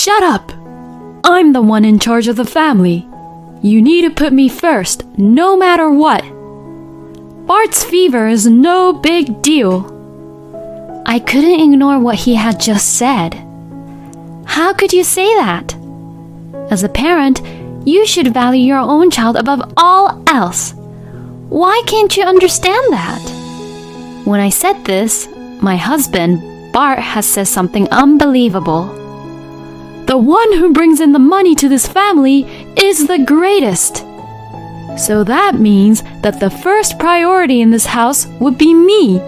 Shut up! I'm the one in charge of the family. You need to put me first, no matter what. Bart's fever is no big deal. I couldn't ignore what he had just said. How could you say that? As a parent, you should value your own child above all else. Why can't you understand that? When I said this, my husband, Bart, has said something unbelievable. The one who brings in the money to this family is the greatest. So that means that the first priority in this house would be me.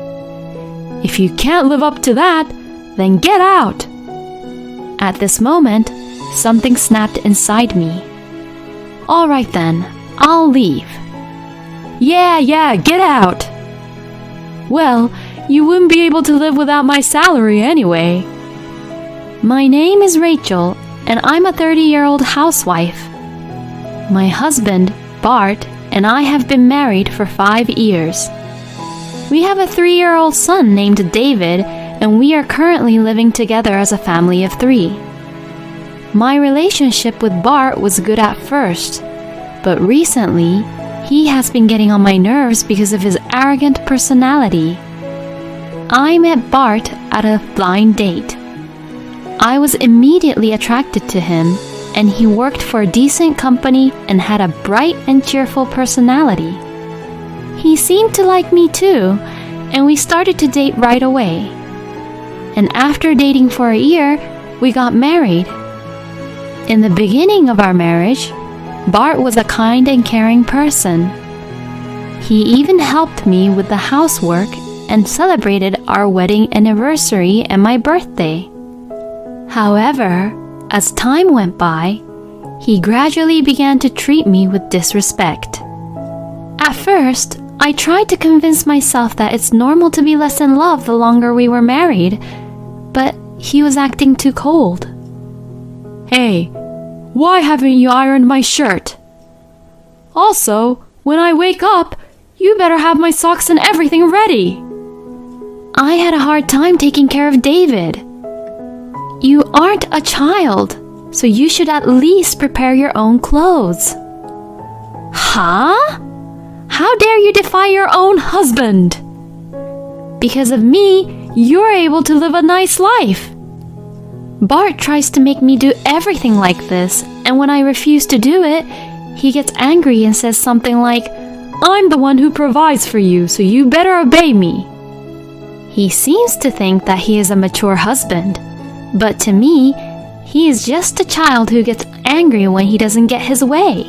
If you can't live up to that, then get out. At this moment, something snapped inside me. All right then, I'll leave. Yeah, get out. Well, you wouldn't be able to live without my salary anyway. My name is Rachel, and I'm a 30-year-old housewife. My husband, Bart, and I have been married for 5 years. We have a 3-year-old son named David, and we are currently living together as a family of 3. My relationship with Bart was good at first, but recently, he has been getting on my nerves because of his arrogant personality. I met Bart at a blind date. I was immediately attracted to him, and he worked for a decent company and had a bright and cheerful personality. He seemed to like me too, and we started to date right away. And after dating for a year, we got married. In the beginning of our marriage, Bart was a kind and caring person. He even helped me with the housework and celebrated our wedding anniversary and my birthday. However, as time went by, he gradually began to treat me with disrespect. At first, I tried to convince myself that it's normal to be less in love the longer we were married, but he was acting too cold. Hey, why haven't you ironed my shirt? Also, when I wake up, you better have my socks and everything ready. I had a hard time taking care of David. You aren't a child, so you should at least prepare your own clothes. Huh? How dare you defy your own husband? Because of me, you're able to live a nice life. Bart tries to make me do everything like this, and when I refuse to do it, he gets angry and says something like, I'm the one who provides for you, so you better obey me. He seems to think that he is a mature husband, but to me, he is just a child who gets angry when he doesn't get his way.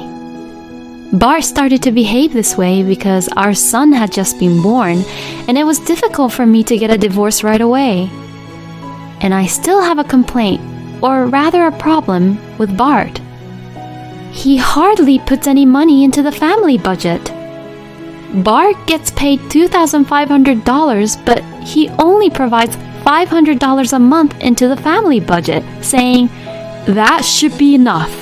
Bart started to behave this way because our son had just been born, and it was difficult for me to get a divorce right away. And I still have a complaint, or rather a problem, with Bart. He hardly puts any money into the family budget. Bart gets paid $2,500, but he only provides $500 a month into the family budget, saying, that should be enough.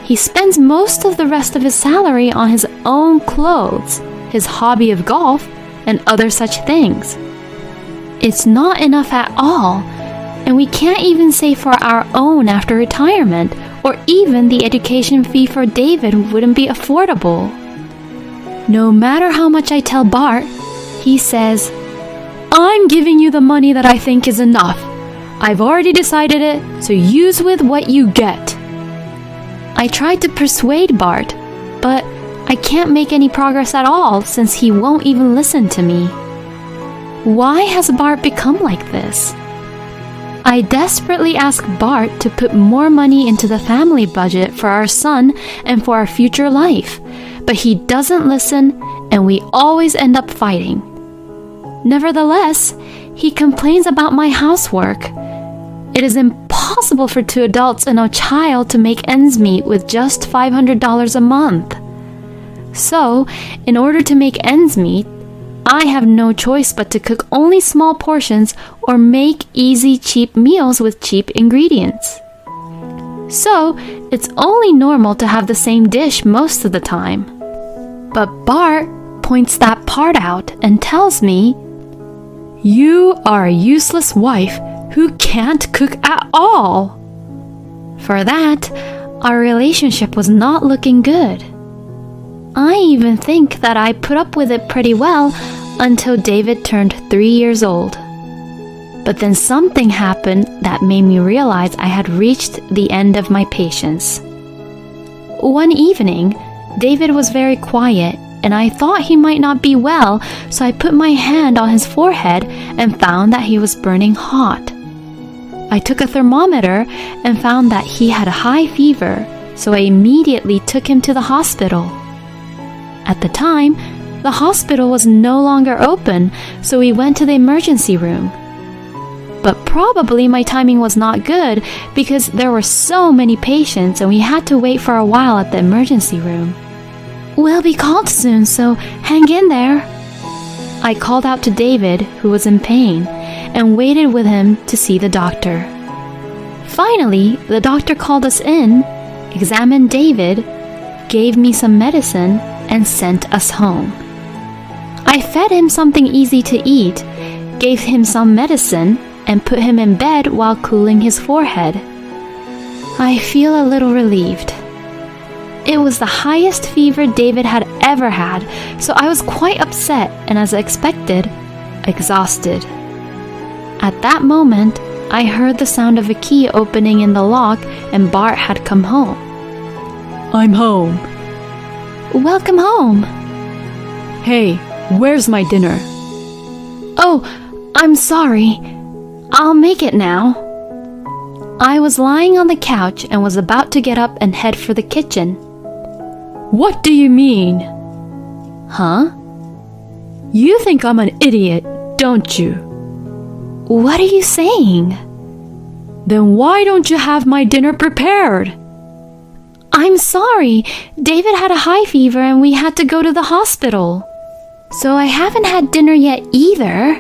He spends most of the rest of his salary on his own clothes, his hobby of golf, and other such things. It's not enough at all, and we can't even save for our own after retirement, or even the education fee for David wouldn't be affordable. No matter how much I tell Bart, he says, I'm giving you the money that I think is enough. I've already decided it, so use with what you get. I tried to persuade Bart, but I can't make any progress at all since he won't even listen to me. Why has Bart become like this? I desperately ask Bart to put more money into the family budget for our son and for our future life, but he doesn't listen and we always end up fighting. Nevertheless, he complains about my housework. It is impossible for 2 adults and a child to make ends meet with just $500 a month. So, in order to make ends meet, I have no choice but to cook only small portions or make easy, cheap meals with cheap ingredients. So, it's only normal to have the same dish most of the time. But Bart points that part out and tells me, you are a useless wife who can't cook at all. For that, our relationship was not looking good. I even think that I put up with it pretty well until David turned 3 years old. But then something happened that made me realize I had reached the end of my patience. One evening, David was very quiet, and I thought he might not be well, so I put my hand on his forehead and found that he was burning hot. I took a thermometer and found that he had a high fever, so I immediately took him to the hospital. At the time, the hospital was no longer open, so we went to the emergency room. But probably my timing was not good because there were so many patients and we had to wait for a while at the emergency room. "We'll be called soon, so hang in there." I called out to David, who was in pain, and waited with him to see the doctor. Finally, the doctor called us in, examined David, gave me some medicine, and sent us home. I fed him something easy to eat, gave him some medicine, and put him in bed while cooling his forehead. I feel a little relieved. It was the highest fever David had ever had, so I was quite upset and, as expected, exhausted. At that moment, I heard the sound of a key opening in the lock and Bart had come home. "I'm home." "Welcome home." "Hey, where's my dinner?" "Oh, I'm sorry. I'll make it now." I was lying on the couch and was about to get up and head for the kitchen. "What do you mean?" "Huh? You think I'm an idiot, don't you?" What are you saying?" "Then why don't you have my dinner prepared?" "I'm sorry. David had a high fever and we had to go to the hospital. So I haven't had dinner yet either."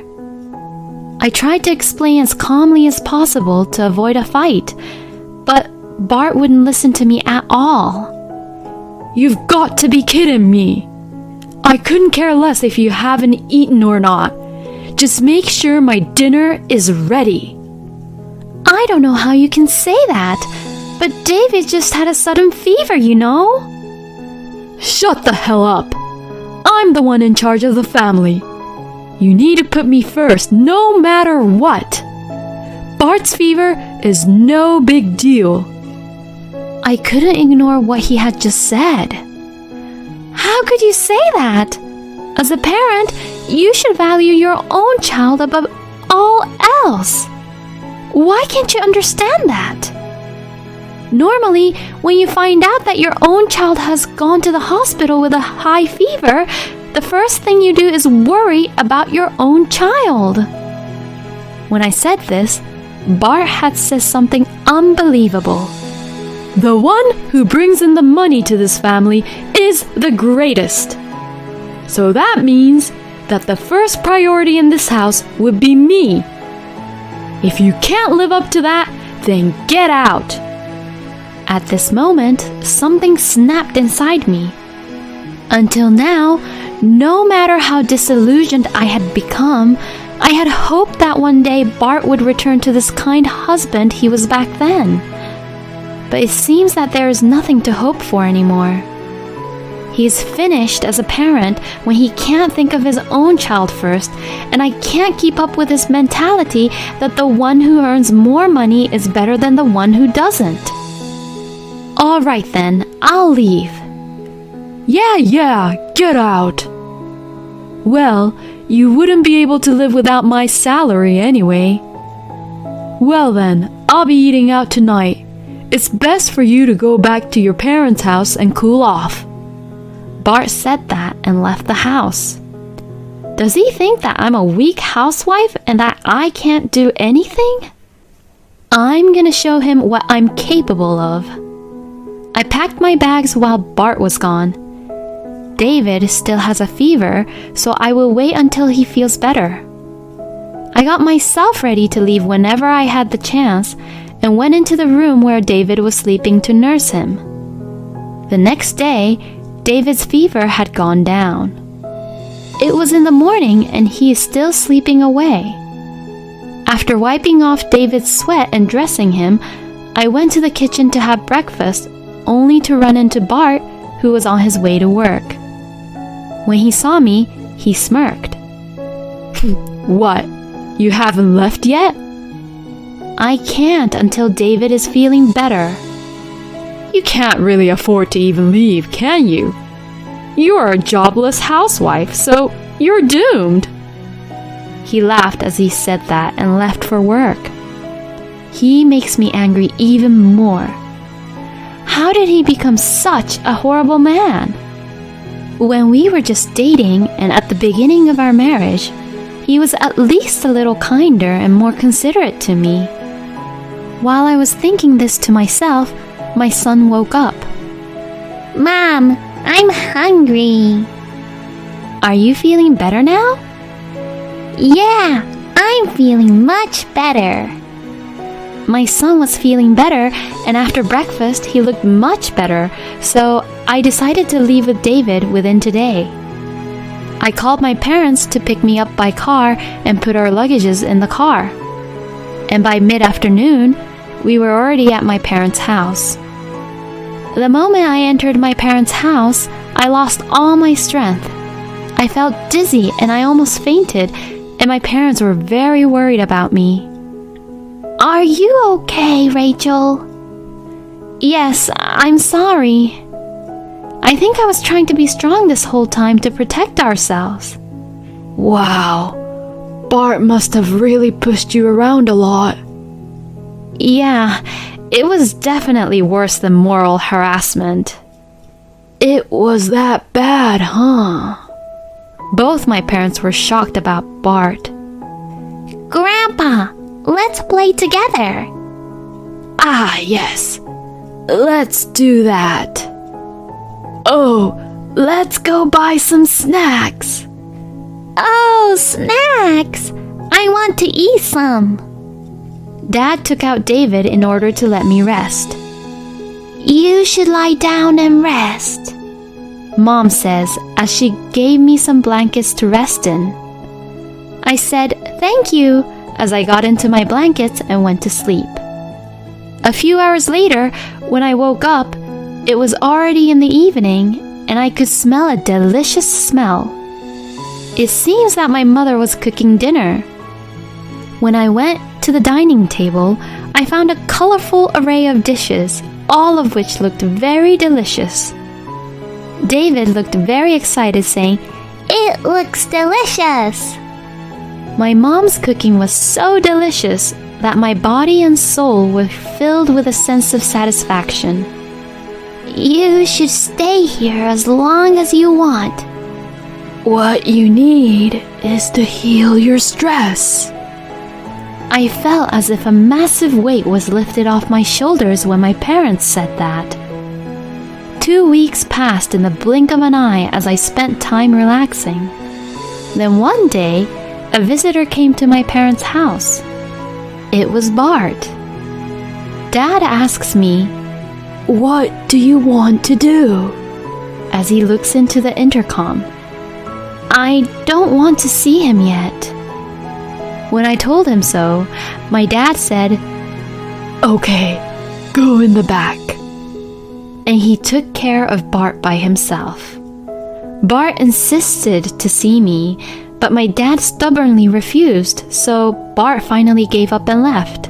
I tried to explain as calmly as possible to avoid a fight, but Bart wouldn't listen to me at all. "You've got to be kidding me. I couldn't care less if you haven't eaten or not. Just make sure my dinner is ready." "I don't know how you can say that, but David just had a sudden fever, you know." "Shut the hell up. I'm the one in charge of the family. You need to put me first, no matter what. Bart's fever is no big deal." I couldn't ignore what he had just said. "How could you say that? As a parent, you should value your own child above all else. Why can't you understand that? Normally, when you find out that your own child has gone to the hospital with a high fever, the first thing you do is worry about your own child." When I said this, Bart had said something unbelievable. "The one who brings in the money to this family is the greatest. So that means that the first priority in this house would be me. If you can't live up to that, then get out." At this moment, something snapped inside me. Until now, no matter how disillusioned I had become, I had hoped that one day Bart would return to this kind husband he was back then. But it seems that there is nothing to hope for anymore. He is finished as a parent when he can't think of his own child first, and I can't keep up with his mentality that the one who earns more money is better than the one who doesn't. All right then, I'll leave. Yeah, get out." "Well, you wouldn't be able to live without my salary anyway." "Well then, I'll be eating out tonight. It's best for you to go back to your parents' house and cool off." Bart said that and left the house. Does he think that I'm a weak housewife and that I can't do anything? I'm gonna show him what I'm capable of. I packed my bags while Bart was gone. David still has a fever, so I will wait until he feels better. I got myself ready to leave whenever I had the chance and went into the room where David was sleeping to nurse him. The next day, David's fever had gone down. It was in the morning and he is still sleeping away. After wiping off David's sweat and dressing him, I went to the kitchen to have breakfast, only to run into Bart, who was on his way to work. When he saw me, he smirked. What? You haven't left yet? I can't until David is feeling better. You can't really afford to even leave, can you? You are a jobless housewife, so you're doomed. He laughed as he said that and left for work. He makes me angry even more. How did he become such a horrible man? When we were just dating and at the beginning of our marriage, he was at least a little kinder and more considerate to me. While I was thinking this to myself, my son woke up. Mom, I'm hungry. Are you feeling better now? Yeah, I'm feeling much better. My son was feeling better, and after breakfast, he looked much better, so I decided to leave with David within today. I called my parents to pick me up by car and put our luggages in the car. And by mid-afternoon, we were already at my parents' house. The moment I entered my parents' house, I lost all my strength. I felt dizzy and I almost fainted, and my parents were very worried about me. Are you okay, Rachel? Yes, I'm sorry. I think I was trying to be strong this whole time to protect ourselves. Wow, Bart must have really pushed you around a lot. Yeah, it was definitely worse than moral harassment. It was that bad, huh? Both my parents were shocked about Bart. Grandpa, let's play together. Ah, yes. Let's do that. Oh, let's go buy some snacks. Oh, snacks! I want to eat some. Dad took out David in order to let me rest. You should lie down and rest, Mom says as she gave me some blankets to rest in. I said thank you as I got into my blankets and went to sleep. A few hours later, when I woke up, it was already in the evening and I could smell a delicious smell. It seems that my mother was cooking dinner. When I went to the dining table, I found a colorful array of dishes, all of which looked very delicious. David looked very excited, saying, "It looks delicious." My mom's cooking was so delicious that my body and soul were filled with a sense of satisfaction. You should stay here as long as you want. What you need is to heal your stress. I felt as if a massive weight was lifted off my shoulders when my parents said that. 2 weeks passed in the blink of an eye as I spent time relaxing. Then one day, a visitor came to my parents' house. It was Bart. Dad asks me, "What do you want to do?" as he looks into the intercom. I don't want to see him yet. When I told him so, my dad said, "Okay, go in the back." And he took care of Bart by himself. Bart insisted to see me, but my dad stubbornly refused, so Bart finally gave up and left.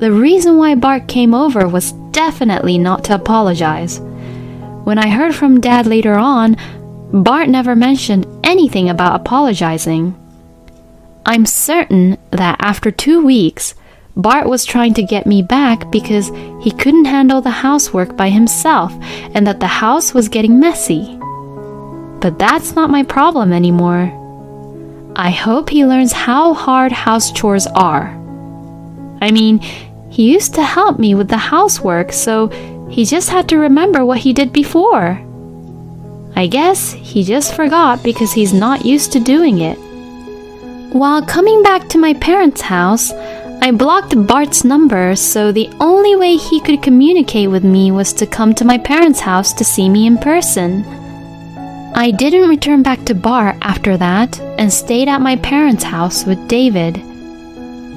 The reason why Bart came over was definitely not to apologize. When I heard from Dad later on, Bart never mentioned anything about apologizing. I'm certain that after 2 weeks, Bart was trying to get me back because he couldn't handle the housework by himself and that the house was getting messy. But that's not my problem anymore. I hope he learns how hard house chores are. I mean, he used to help me with the housework, so he just had to remember what he did before. I guess he just forgot because he's not used to doing it. While coming back to my parents' house, I blocked Bart's number, so the only way he could communicate with me was to come to my parents' house to see me in person. I didn't return back to Bart after that and stayed at my parents' house with David.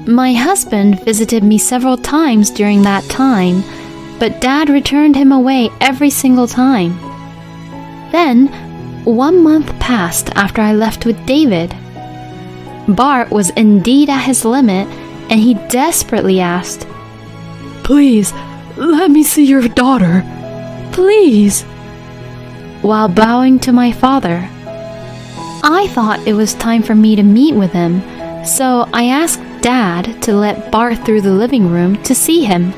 My husband visited me several times during that time, but Dad returned him away every single time. Then, 1 month passed after I left with David. Bart was indeed at his limit, and he desperately asked, Please, let me see your daughter. Please. while bowing to my father. I thought it was time for me to meet with him, so I asked Dad to let Bart through the living room to see him.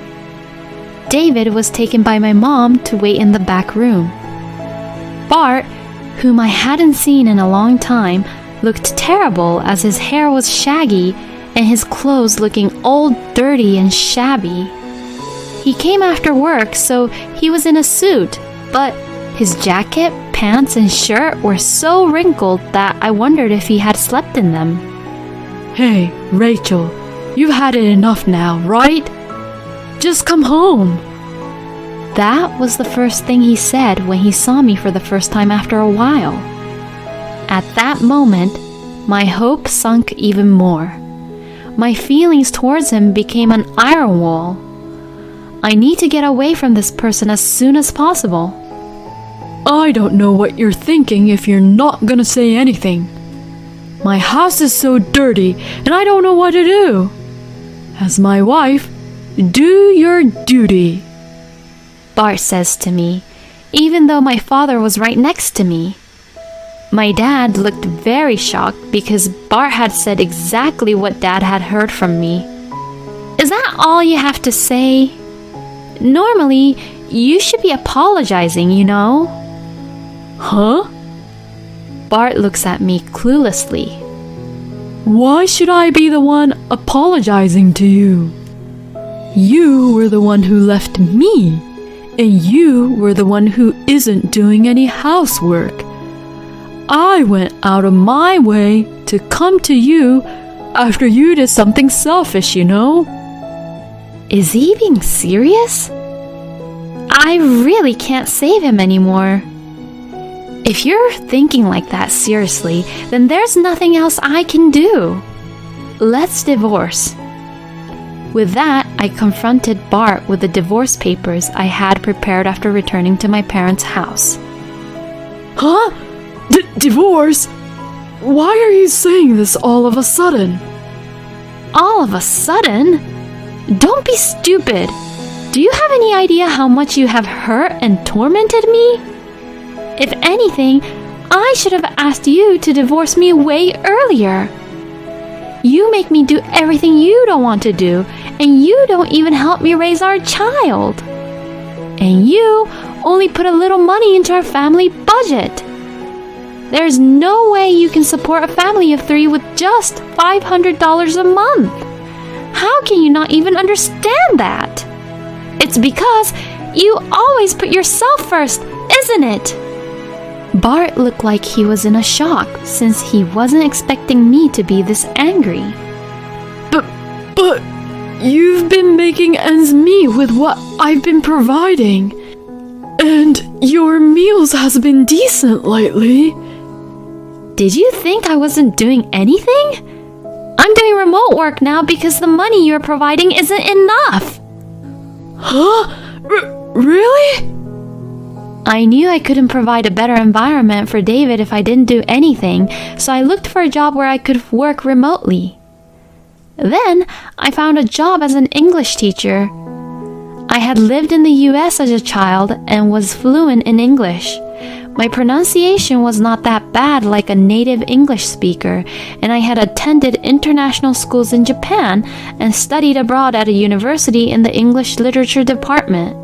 David was taken by my mom to wait in the back room. Bart, whom I hadn't seen in a long time, looked terrible as his hair was shaggy and his clothes looking all dirty and shabby. He came after work, so he was in a suit, but his jacket, pants, and shirt were so wrinkled that I wondered if he had slept in them. Hey, Rachel, you've had it enough now, right? Just come home. That was the first thing he said when he saw me for the first time after a while. At that moment, my hope sunk even more. My feelings towards him became an iron wall. I need to get away from this person as soon as possible. I don't know what you're thinking if you're not gonna say anything. My house is so dirty and I don't know what to do. As my wife, do your duty, Bart says to me, even though my father was right next to me. My dad looked very shocked because Bart had said exactly what Dad had heard from me. Is that all you have to say? Normally, you should be apologizing, you know? Huh? Bart looks at me cluelessly. Why should I be the one apologizing to you? You were the one who left me, and you were the one who isn't doing any housework. I went out of my way to come to you after you did something selfish, you know? Is he being serious? I really can't save him anymore. If you're thinking like that seriously, then there's nothing else I can do. Let's divorce. With that, I confronted Bart with the divorce papers I had prepared after returning to my parents' house. Huh? Divorce? Why are you saying this all of a sudden? All of a sudden? Don't be stupid. Do you have any idea how much you have hurt and tormented me? If anything, I should have asked you to divorce me way earlier. You make me do everything you don't want to do, and you don't even help me raise our child. And you only put a little money into our family budget. There's no way you can support a family of 3 with just $500 a month. How can you not even understand that? It's because you always put yourself first, isn't it? Bart looked like he was in a shock since he wasn't expecting me to be this angry. But you've been making ends meet with what I've been providing. And your meals has been decent lately. Did you think I wasn't doing anything? I'm doing remote work now because the money you're providing isn't enough. Huh? Really? I knew I couldn't provide a better environment for David if I didn't do anything, so I looked for a job where I could work remotely. Then I found a job as an English teacher. I had lived in the US as a child and was fluent in English. My pronunciation was not that bad like a native English speaker, and I had attended international schools in Japan and studied abroad at a university in the English literature department.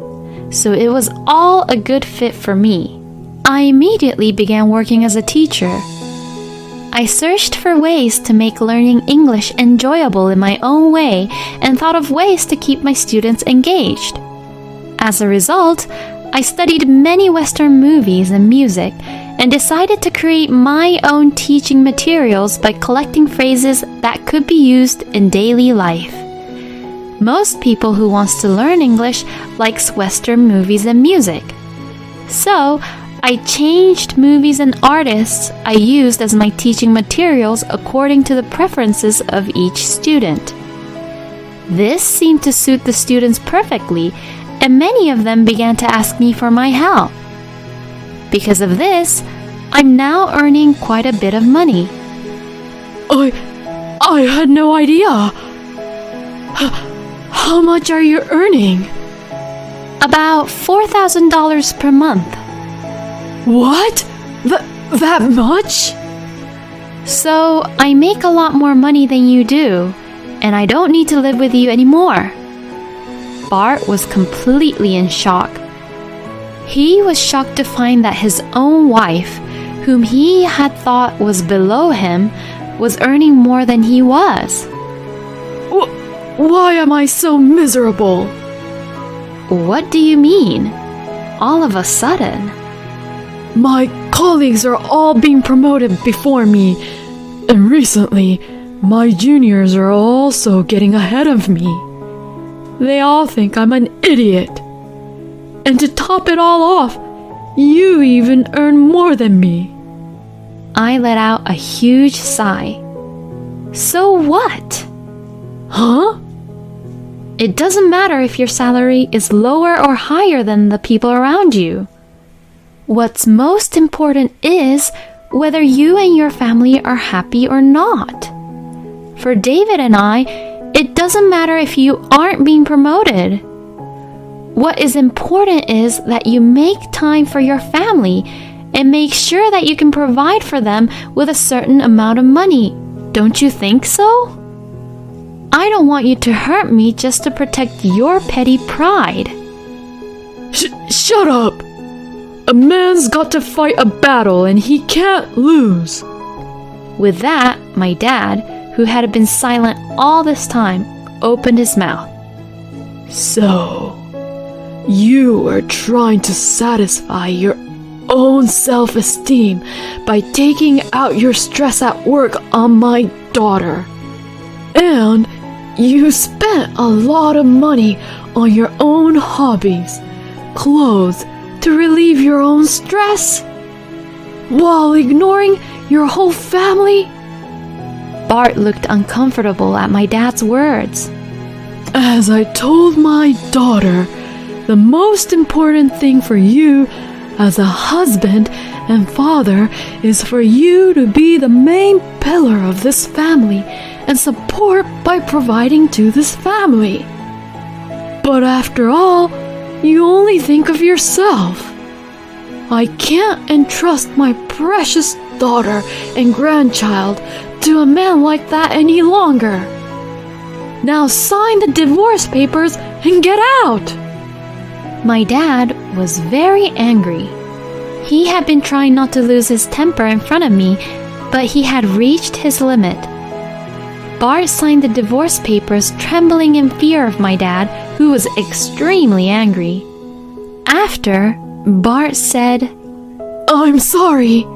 So it was all a good fit for me. I immediately began working as a teacher. I searched for ways to make learning English enjoyable in my own way and thought of ways to keep my students engaged. As a result, I studied many Western movies and music and decided to create my own teaching materials by collecting phrases that could be used in daily life. Most people who wants to learn English likes Western movies and music. So, I changed movies and artists I used as my teaching materials according to the preferences of each student. This seemed to suit the students perfectly, and many of them began to ask me for my help. Because of this, I'm now earning quite a bit of money. I had no idea. How much are you earning? About $4,000 per month. What? That much? So I make a lot more money than you do, and I don't need to live with you anymore. Bart was completely in shock. He was shocked to find that his own wife, whom he had thought was below him, was earning more than he was. Why am I so miserable? What do you mean? All of a sudden? My colleagues are all being promoted before me, and recently, my juniors are also getting ahead of me. They all think I'm an idiot. And to top it all off, you even earn more than me. I let out a huge sigh. So what? Huh? It doesn't matter if your salary is lower or higher than the people around you. What's most important is whether you and your family are happy or not. For David and I, it doesn't matter if you aren't being promoted. What is important is that you make time for your family and make sure that you can provide for them with a certain amount of money. Don't you think so? I don't want you to hurt me just to protect your petty pride. Shut up! A man's got to fight a battle and he can't lose. With that, my dad, who had been silent all this time, opened his mouth. So, you are trying to satisfy your own self-esteem by taking out your stress at work on my daughter. And you spent a lot of money on your own hobbies, clothes, to relieve your own stress, while ignoring your whole family? Bart looked uncomfortable at my dad's words. As I told my daughter, the most important thing for you as a husband and father is for you to be the main pillar of this family and support by providing to this family. But after all, you only think of yourself. I can't entrust my precious daughter and grandchild to a man like that any longer. Now sign the divorce papers and get out. My dad was very angry. He had been trying not to lose his temper in front of me, but he had reached his limit. Bart signed the divorce papers, trembling in fear of my dad, who was extremely angry. After, Bart said, "I'm sorry,"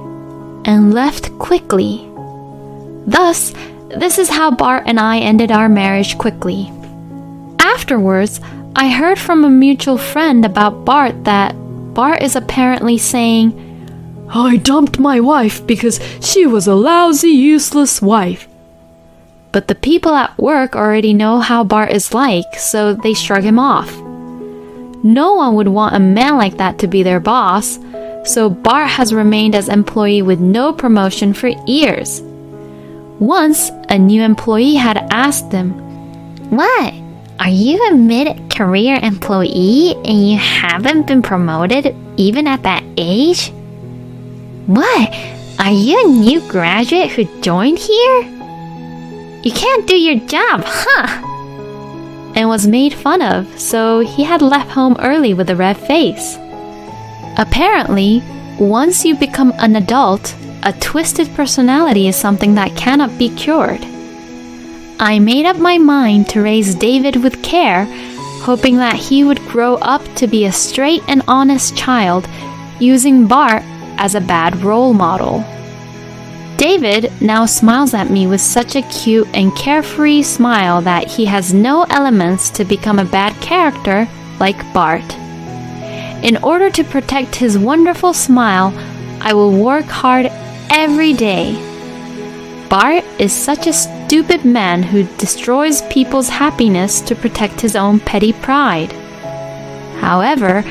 and left quickly. Thus, this is how Bart and I ended our marriage quickly. Afterwards, I heard from a mutual friend about Bart that Bart is apparently saying, "I dumped my wife because she was a lousy, useless wife." But the people at work already know how Bart is like, so they shrug him off. No one would want a man like that to be their boss, so Bart has remained as employee with no promotion for years. Once, a new employee had asked him, "What? Are you a mid-career employee and you haven't been promoted even at that age? What? Are you a new graduate who joined here? You can't do your job, huh?" And was made fun of, so he had left home early with a red face. Apparently, once you become an adult, a twisted personality is something that cannot be cured. I made up my mind to raise David with care, hoping that he would grow up to be a straight and honest child, using Bart as a bad role model. David now smiles at me with such a cute and carefree smile that he has no elements to become a bad character like Bart. In order to protect his wonderful smile, I will work hard every day. Bart is such a stupid man who destroys people's happiness to protect his own petty pride. However,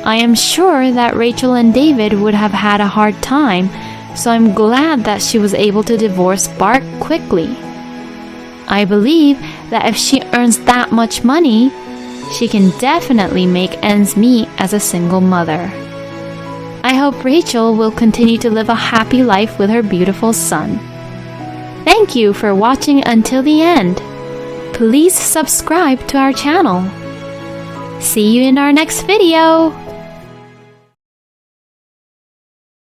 I am sure that Rachel and David would have had a hard time, so I'm glad that she was able to divorce Bart quickly. I believe that if she earns that much money, she can definitely make ends meet as a single mother. I hope Rachel will continue to live a happy life with her beautiful son. Thank you for watching until the end. Please subscribe to our channel. See you in our next video.